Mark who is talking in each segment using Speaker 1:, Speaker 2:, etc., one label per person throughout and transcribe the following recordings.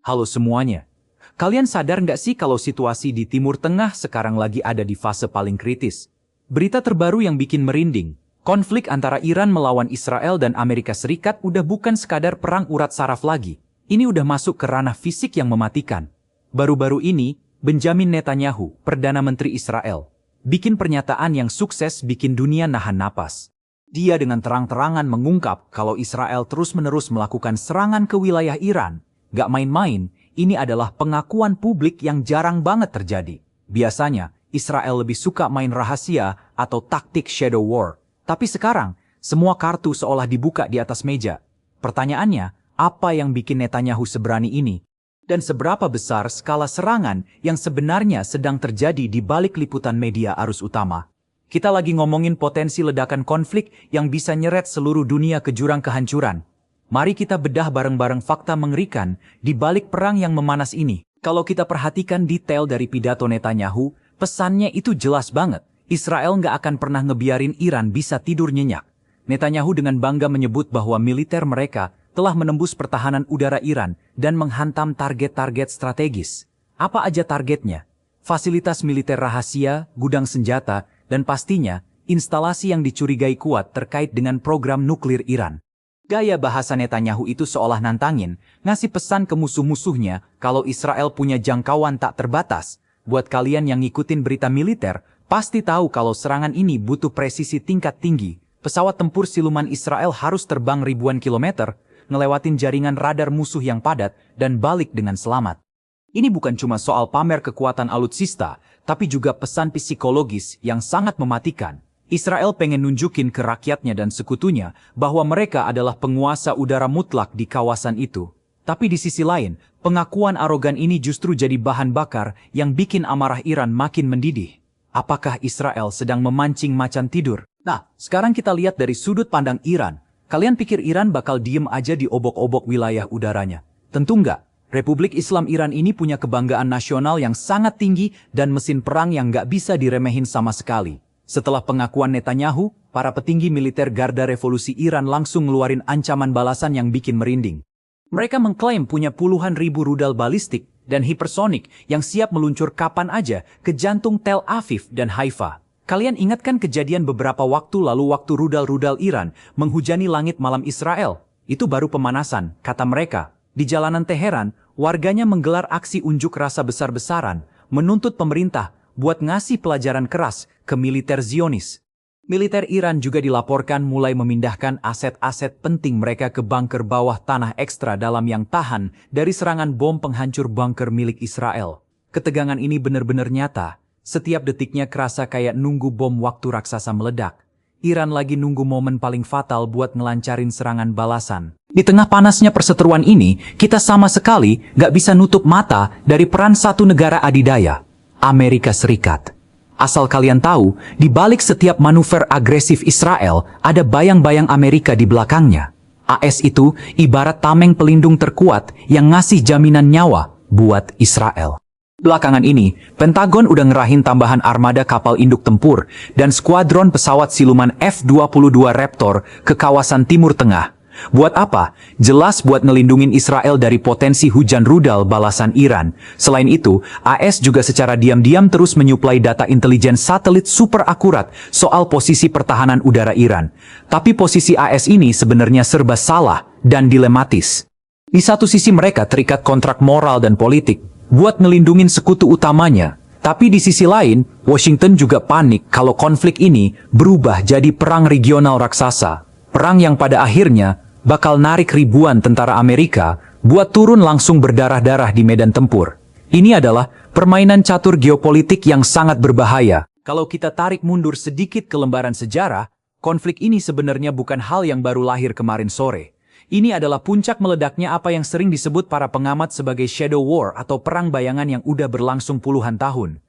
Speaker 1: Halo semuanya. Kalian sadar nggak sih kalau situasi di Timur Tengah sekarang lagi ada di fase paling kritis? Berita terbaru yang bikin merinding. Konflik antara Iran melawan Israel dan Amerika Serikat udah bukan sekadar perang urat saraf lagi. Ini udah masuk ke ranah fisik yang mematikan. Baru-baru ini, Benjamin Netanyahu, Perdana Menteri Israel, bikin pernyataan yang sukses bikin dunia nahan napas. Dia dengan terang-terangan mengungkap kalau Israel terus-menerus melakukan serangan ke wilayah Iran. Gak main-main, ini adalah pengakuan publik yang jarang banget terjadi. Biasanya, Israel lebih suka main rahasia atau taktik shadow war. Tapi sekarang, semua kartu seolah dibuka di atas meja. Pertanyaannya, apa yang bikin Netanyahu seberani ini? Dan seberapa besar skala serangan yang sebenarnya sedang terjadi di balik liputan media arus utama? Kita lagi ngomongin potensi ledakan konflik yang bisa nyeret seluruh dunia ke jurang kehancuran. Mari kita bedah bareng-bareng fakta mengerikan di balik perang yang memanas ini. Kalau kita perhatikan detail dari pidato Netanyahu, pesannya itu jelas banget. Israel nggak akan pernah ngebiarin Iran bisa tidur nyenyak. Netanyahu dengan bangga menyebut bahwa militer mereka telah menembus pertahanan udara Iran dan menghantam target-target strategis. Apa aja targetnya? Fasilitas militer rahasia, gudang senjata, dan pastinya instalasi yang dicurigai kuat terkait dengan program nuklir Iran. Gaya bahasa Netanyahu itu seolah nantangin, ngasih pesan ke musuh-musuhnya kalau Israel punya jangkauan tak terbatas. Buat kalian yang ngikutin berita militer, pasti tahu kalau serangan ini butuh presisi tingkat tinggi. Pesawat tempur siluman Israel harus terbang ribuan kilometer, ngelewatin jaringan radar musuh yang padat, dan balik dengan selamat. Ini bukan cuma soal pamer kekuatan alutsista, tapi juga pesan psikologis yang sangat mematikan. Israel pengen nunjukin ke rakyatnya dan sekutunya bahwa mereka adalah penguasa udara mutlak di kawasan itu. Tapi di sisi lain, pengakuan arogan ini justru jadi bahan bakar yang bikin amarah Iran makin mendidih. Apakah Israel sedang memancing macan tidur? Nah, sekarang kita lihat dari sudut pandang Iran. Kalian pikir Iran bakal diem aja di obok-obok wilayah udaranya? Tentu enggak. Republik Islam Iran ini punya kebanggaan nasional yang sangat tinggi dan mesin perang yang nggak bisa diremehin sama sekali. Setelah pengakuan Netanyahu, para petinggi militer Garda Revolusi Iran langsung ngeluarin ancaman balasan yang bikin merinding. Mereka mengklaim punya puluhan ribu rudal balistik dan hipersonik yang siap meluncur kapan aja ke jantung Tel Aviv dan Haifa. Kalian ingat kan kejadian beberapa waktu lalu waktu rudal-rudal Iran menghujani langit malam Israel? Itu baru pemanasan, kata mereka. Di jalanan Teheran, warganya menggelar aksi unjuk rasa besar-besaran, menuntut pemerintah buat ngasih pelajaran keras ke militer Zionis. Militer Iran juga dilaporkan mulai memindahkan aset-aset penting mereka ke bunker bawah tanah ekstra dalam yang tahan dari serangan bom penghancur bunker milik Israel. Ketegangan ini benar-benar nyata. Setiap detiknya kerasa kayak nunggu bom waktu raksasa meledak. Iran lagi nunggu momen paling fatal buat ngelancarin serangan balasan. Di tengah panasnya perseteruan ini, kita sama sekali nggak bisa nutup mata dari peran satu negara adidaya, Amerika Serikat. Asal kalian tahu, di balik setiap manuver agresif Israel, ada bayang-bayang Amerika di belakangnya. AS itu ibarat tameng pelindung terkuat yang ngasih jaminan nyawa buat Israel. Belakangan ini, Pentagon udah ngerahin tambahan armada kapal induk tempur dan skuadron pesawat siluman F-22 Raptor ke kawasan Timur Tengah. Buat apa? Jelas buat ngelindungin Israel dari potensi hujan rudal balasan Iran. Selain itu, AS juga secara diam-diam terus menyuplai data intelijen satelit super akurat soal posisi pertahanan udara Iran. Tapi posisi AS ini sebenarnya serba salah dan dilematis. Di satu sisi mereka terikat kontrak moral dan politik buat ngelindungin sekutu utamanya. Tapi di sisi lain, Washington juga panik kalau konflik ini berubah jadi perang regional raksasa. Perang yang pada akhirnya bakal narik ribuan tentara Amerika buat turun langsung berdarah-darah di medan tempur. Ini adalah permainan catur geopolitik yang sangat berbahaya. Kalau kita tarik mundur sedikit ke lembaran sejarah, konflik ini sebenarnya bukan hal yang baru lahir kemarin sore. Ini adalah puncak meledaknya apa yang sering disebut para pengamat sebagai shadow war atau perang bayangan yang udah berlangsung puluhan tahun.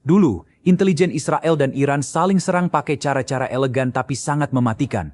Speaker 1: Dulu, intelijen Israel dan Iran saling serang pakai cara-cara elegan tapi sangat mematikan.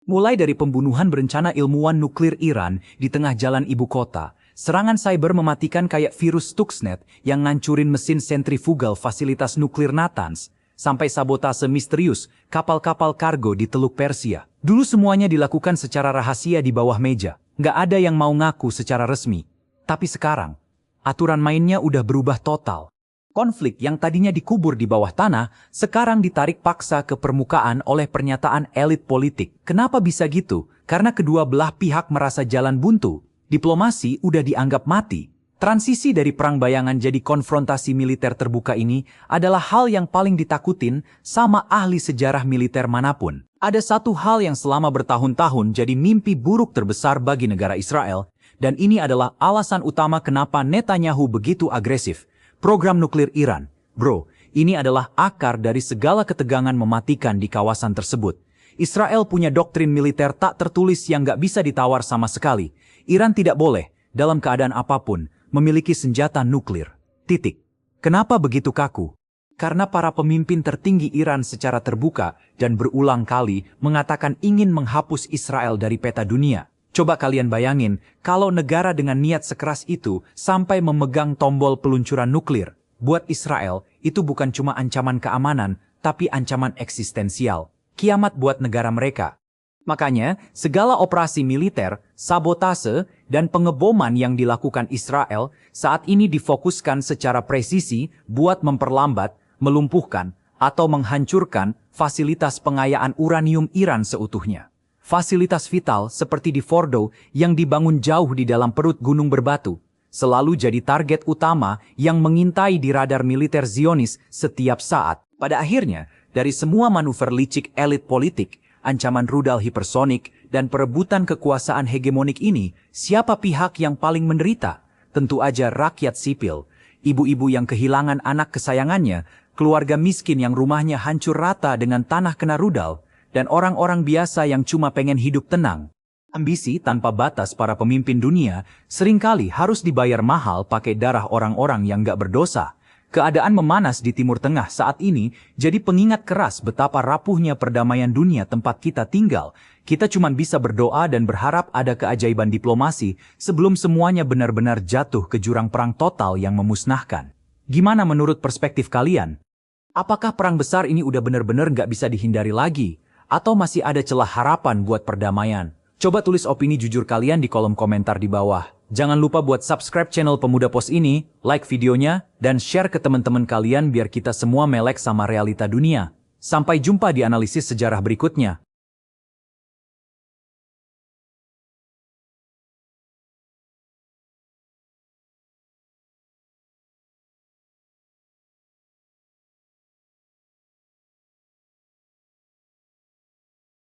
Speaker 1: Mulai dari pembunuhan berencana ilmuwan nuklir Iran di tengah jalan ibu kota, serangan cyber mematikan kayak virus Stuxnet yang ngancurin mesin sentrifugal fasilitas nuklir Natanz, sampai sabotase misterius kapal-kapal kargo di Teluk Persia. Dulu semuanya dilakukan secara rahasia di bawah meja. Nggak ada yang mau ngaku secara resmi. Tapi sekarang, Aturan mainnya udah berubah total. Konflik yang tadinya dikubur di bawah tanah, sekarang ditarik paksa ke permukaan oleh pernyataan elit politik. Kenapa bisa gitu? Karena kedua belah pihak merasa jalan buntu. Diplomasi udah dianggap mati. Transisi dari perang bayangan jadi konfrontasi militer terbuka ini adalah hal yang paling ditakutin sama ahli sejarah militer manapun. Ada satu hal yang selama bertahun-tahun jadi mimpi buruk terbesar bagi negara Israel, dan ini adalah alasan utama kenapa Netanyahu begitu agresif. Program nuklir Iran. Bro, ini adalah akar dari segala ketegangan mematikan di kawasan tersebut. Israel punya doktrin militer tak tertulis yang gak bisa ditawar sama sekali. Iran tidak boleh, dalam keadaan apapun, memiliki senjata nuklir. Titik. Kenapa begitu kaku? Karena para pemimpin tertinggi Iran secara terbuka dan berulang kali mengatakan ingin menghapus Israel dari peta dunia. Coba kalian bayangin, kalau negara dengan niat sekeras itu sampai memegang tombol peluncuran nuklir, buat Israel itu bukan cuma ancaman keamanan, tapi ancaman eksistensial. Kiamat buat negara mereka. Makanya, segala operasi militer, sabotase, dan pengeboman yang dilakukan Israel saat ini difokuskan secara presisi buat memperlambat, melumpuhkan, atau menghancurkan fasilitas pengayaan uranium Iran seutuhnya. Fasilitas vital seperti di Fordo yang dibangun jauh di dalam perut gunung berbatu, selalu jadi target utama yang mengintai di radar militer Zionis setiap saat. Pada akhirnya, dari semua manuver licik elit politik, ancaman rudal hipersonik, dan perebutan kekuasaan hegemonik ini, siapa pihak yang paling menderita? Tentu aja rakyat sipil, ibu-ibu yang kehilangan anak kesayangannya, keluarga miskin yang rumahnya hancur rata dengan tanah kena rudal, dan orang-orang biasa yang cuma pengen hidup tenang. Ambisi tanpa batas para pemimpin dunia seringkali harus dibayar mahal pakai darah orang-orang yang gak berdosa. Keadaan memanas di Timur Tengah saat ini jadi pengingat keras betapa rapuhnya perdamaian dunia tempat kita tinggal. Kita cuma bisa berdoa dan berharap ada keajaiban diplomasi sebelum semuanya benar-benar jatuh ke jurang perang total yang memusnahkan. Gimana menurut perspektif kalian? Apakah perang besar ini udah benar-benar gak bisa dihindari lagi? Atau masih ada celah harapan buat perdamaian? Coba tulis opini jujur kalian di kolom komentar di bawah. Jangan lupa buat subscribe channel Pemuda Pos ini, like videonya, dan share ke teman-teman kalian biar kita semua melek sama realita dunia. Sampai jumpa di analisis sejarah berikutnya.